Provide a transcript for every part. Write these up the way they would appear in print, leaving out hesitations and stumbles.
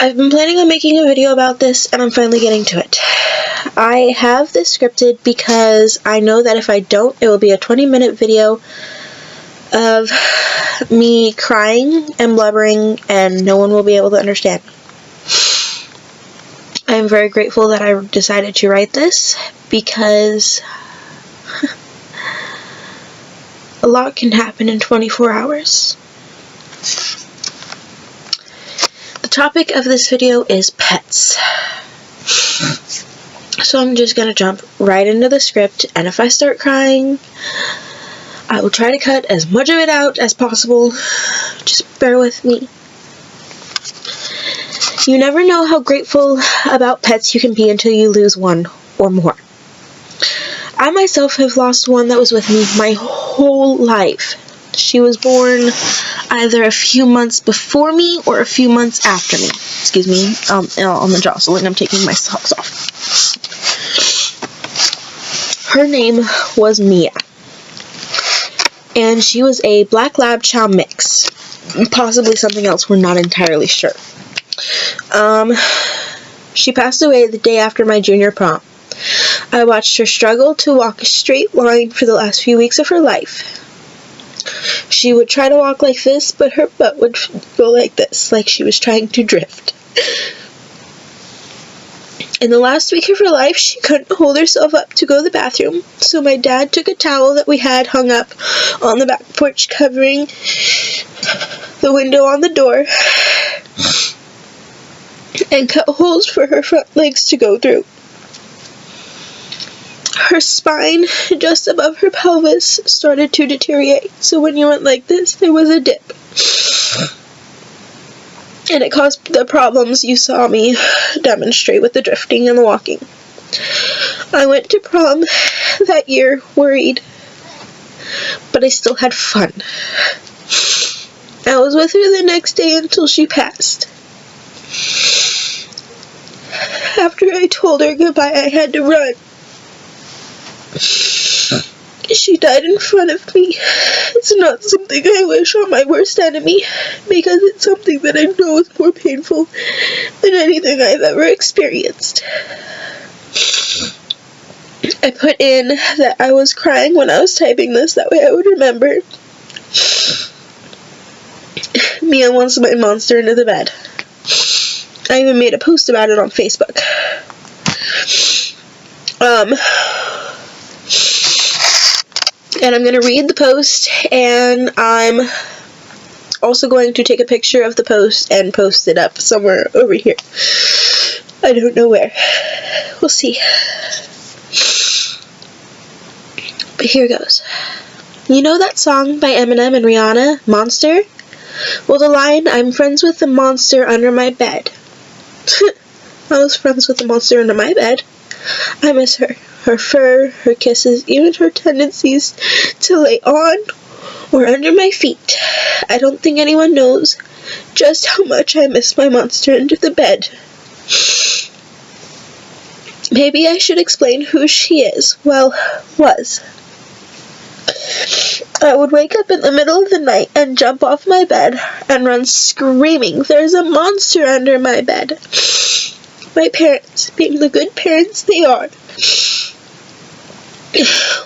I've been planning on making a video about this, and I'm finally getting to it. I have this scripted because I know that if I don't, it will be a 20-minute video of me crying and blubbering, and no one will be able to understand. I am very grateful that I decided to write this, because a lot can happen in 24 hours. The topic of this video is pets. So I'm just going to jump right into the script, and if I start crying, I will try to cut as much of it out as possible. Just bear with me. You never know how grateful about pets you can be until you lose one or more. I myself have lost one that was with me my whole life. She was born either a few months before me or a few months after me. Excuse me, on the jostling, I'm taking my socks off. Her name was Mia, and she was a black lab chow mix, possibly something else, we're not entirely sure. She passed away the day after my junior prom. I watched her struggle to walk a straight line for the last few weeks of her life. She would try to walk like this, but her butt would go like this, like she was trying to drift. In the last week of her life, she couldn't hold herself up to go to the bathroom, so my dad took a towel that we had hung up on the back porch covering the window on the door and cut holes for her front legs to go through. Her spine, just above her pelvis, started to deteriorate, so when you went like this, there was a dip. And it caused the problems you saw me demonstrate with the drifting and the walking. I went to prom that year worried, but I still had fun. I was with her the next day until she passed. After I told her goodbye, I had to run. She died in front of me. It's not something I wish on my worst enemy, because it's something that I know is more painful than anything I've ever experienced. I put in that I was crying when I was typing this, that way I would remember. Mia wants my monster into the bed. I even made a post about it on Facebook. And I'm going to read the post, and I'm also going to take a picture of the post and post it up somewhere over here. I don't know where. We'll see. But here goes. You know that song by Eminem and Rihanna, Monster? Well, the line, I'm friends with the monster under my bed. I was friends with the monster under my bed. I miss her. Her fur, her kisses, even her tendencies to lay on or under my feet. I don't think anyone knows just how much I miss my monster under the bed. Maybe I should explain who she is. Well, was. I would wake up in the middle of the night and jump off my bed and run screaming, "There's a monster under my bed." My parents, being the good parents they are,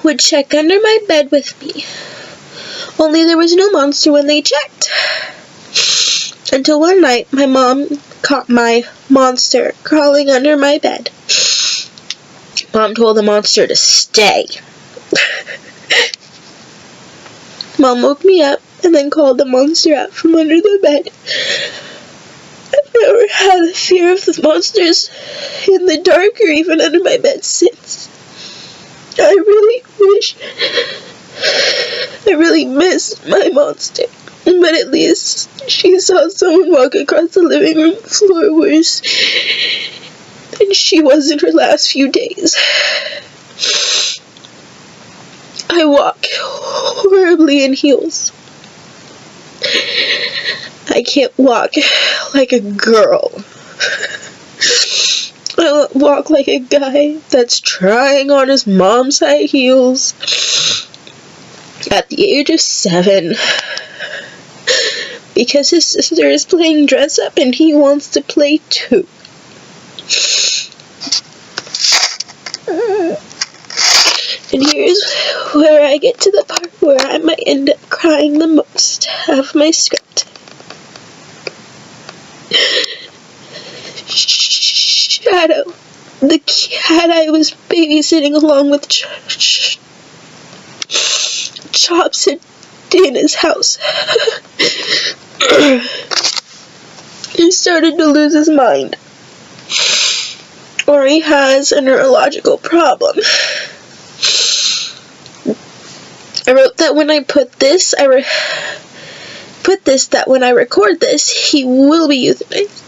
would check under my bed with me. Only there was no monster when they checked. Until one night, my mom caught my monster crawling under my bed. Mom told the monster to stay. Mom woke me up and then called the monster out from under the bed. I've never had a fear of the monsters in the dark or even under my bed since. I really miss my monster, but at least she saw someone walk across the living room floor worse than she was in her last few days. I walk horribly in heels. I can't walk like a girl. I walk like a guy that's trying on his mom's high heels at the age of 7. because his sister is playing dress up and he wants to play too. And here's where I get to the part where I might end up crying the most of my script. Shadow, the cat I was babysitting along with Chops at Dana's house. He started to lose his mind. Or he has a neurological problem. I wrote that when I that when I record this, he will be euthanized.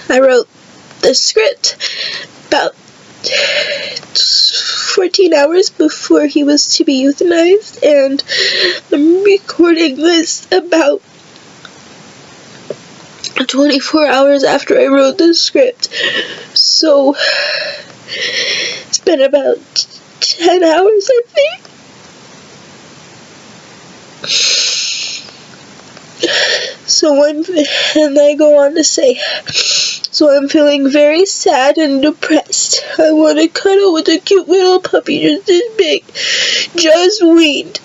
I wrote the script about 14 hours before he was to be euthanized, and I'm recording this about 24 hours after I wrote the script. So it's been about 10 hours, I think. And I go on to say, so I'm feeling very sad and depressed. I want to cuddle with a cute little puppy just this big, just weaned.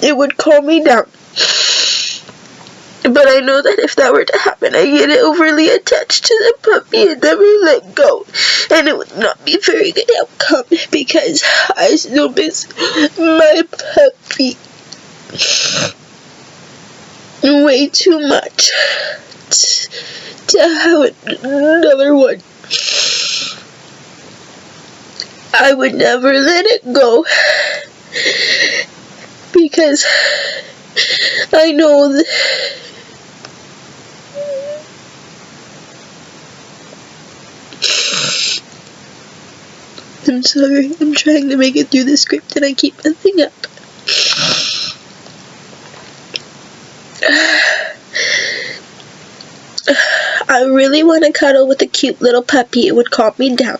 It would calm me down. But I know that if that were to happen, I get overly attached to the puppy and never let go. And it would not be a very good outcome because I still miss my puppy way too much to have another one. I would never let it go because I know that I'm sorry, I'm trying to make it through the script and I keep messing up. I really want to cuddle with a cute little puppy. It would calm me down.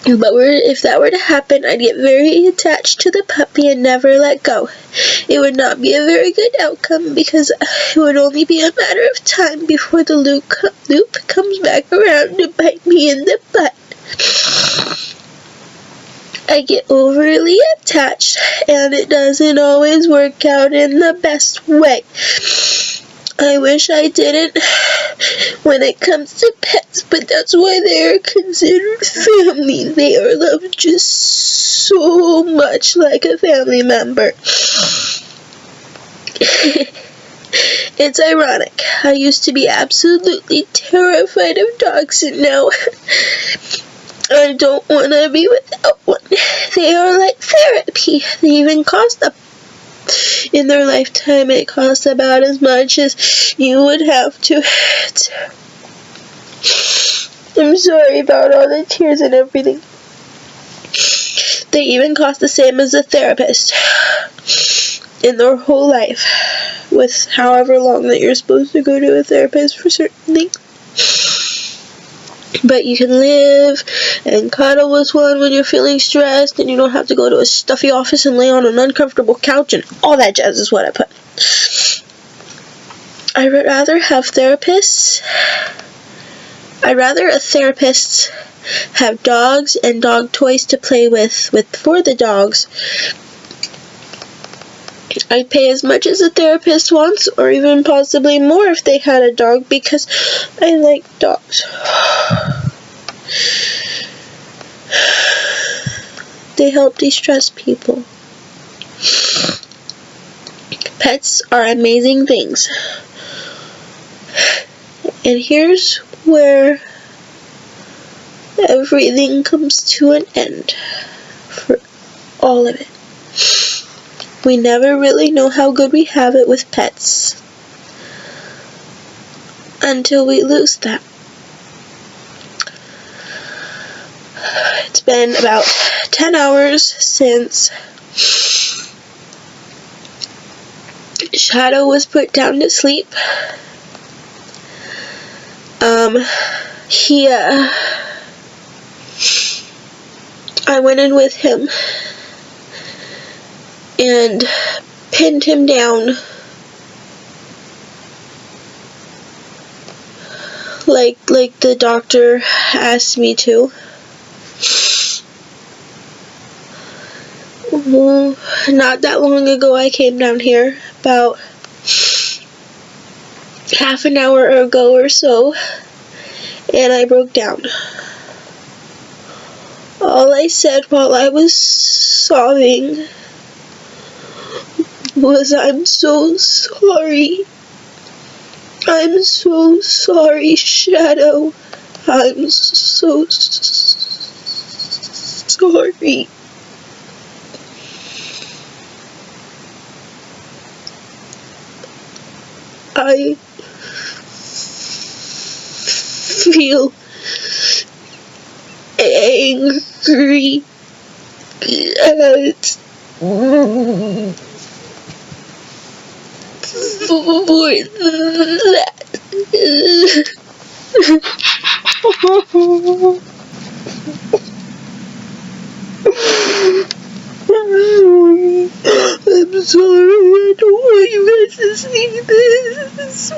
But if that were to happen, I'd get very attached to the puppy and never let go. It would not be a very good outcome because it would only be a matter of time before the loop comes back around to bite me in the butt. I get overly attached and it doesn't always work out in the best way. I wish I didn't when it comes to pets, but that's why they are considered family. They are loved just so much like a family member. It's ironic. I used to be absolutely terrified of dogs, and now I don't want to be without one. They are like therapy. They even cost in their lifetime, it costs about as much as you would have to. I'm sorry about all the tears and everything. They even cost the same as a therapist in their whole life, with however long that you're supposed to go to a therapist for certain things. But you can live and cuddle with one when you're feeling stressed, and you don't have to go to a stuffy office and lay on an uncomfortable couch, and all that jazz is what I put. I'd rather a therapist have dogs and dog toys to play with for the dogs. I'd pay as much as a therapist wants, or even possibly more if they had a dog, because I like dogs. They help de-stress people. Pets are amazing things. And here's where everything comes to an end for all of it. We never really know how good we have it with pets until we lose them. It's been about 10 hours since Shadow was put down to sleep. I went in with him and pinned him down like the doctor asked me to. Well, not that long ago I came down here, about half an hour ago or so, and I broke down. All I said while I was sobbing was, "I'm so sorry. I'm so sorry, Shadow. I'm so sorry." I feel angry at for that. I'm sorry. I don't want you guys to see this.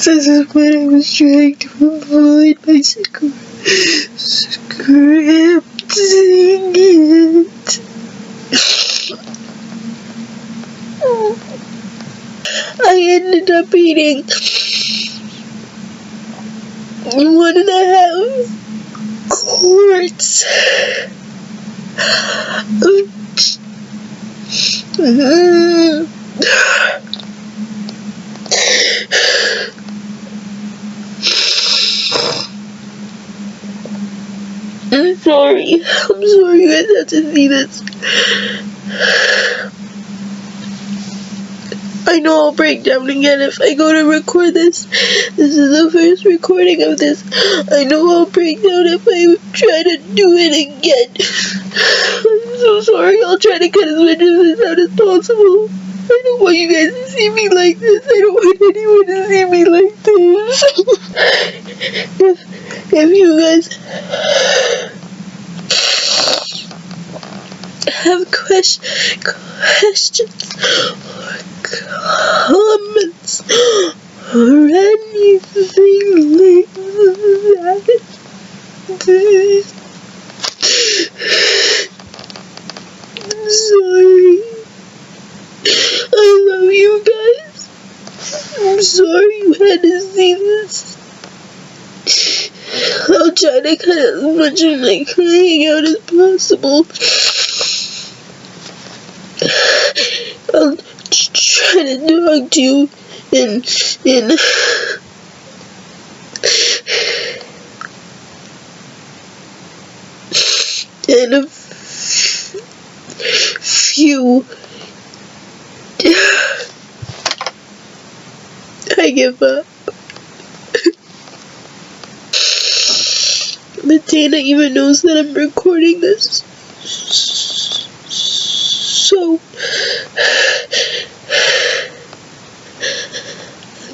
This is what I was trying to avoid by scripting it. I ended up eating 1.5 quarts I'm sorry you guys have to see this. I know I'll break down again if I go to record this. This is the first recording of this. I know I'll break down if I try to do it again. I'm so sorry. I'll try to cut as much of this out as possible. I don't want you guys to see me like this. I don't want anyone to see me like this. If you guys have questions or comments or anything like that, please. Sorry. I love you guys. I'm sorry you had to see this. I'll try to cut as much of my crying out as possible. I'll try to talk to you in a few. I give up. But Dana even knows that I'm recording this. So, I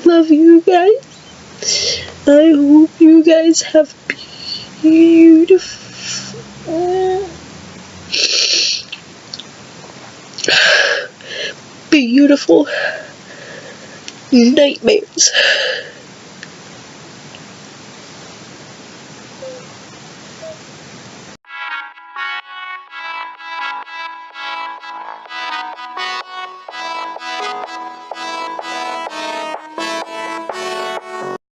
love you guys. I hope you guys have beautiful nightmares.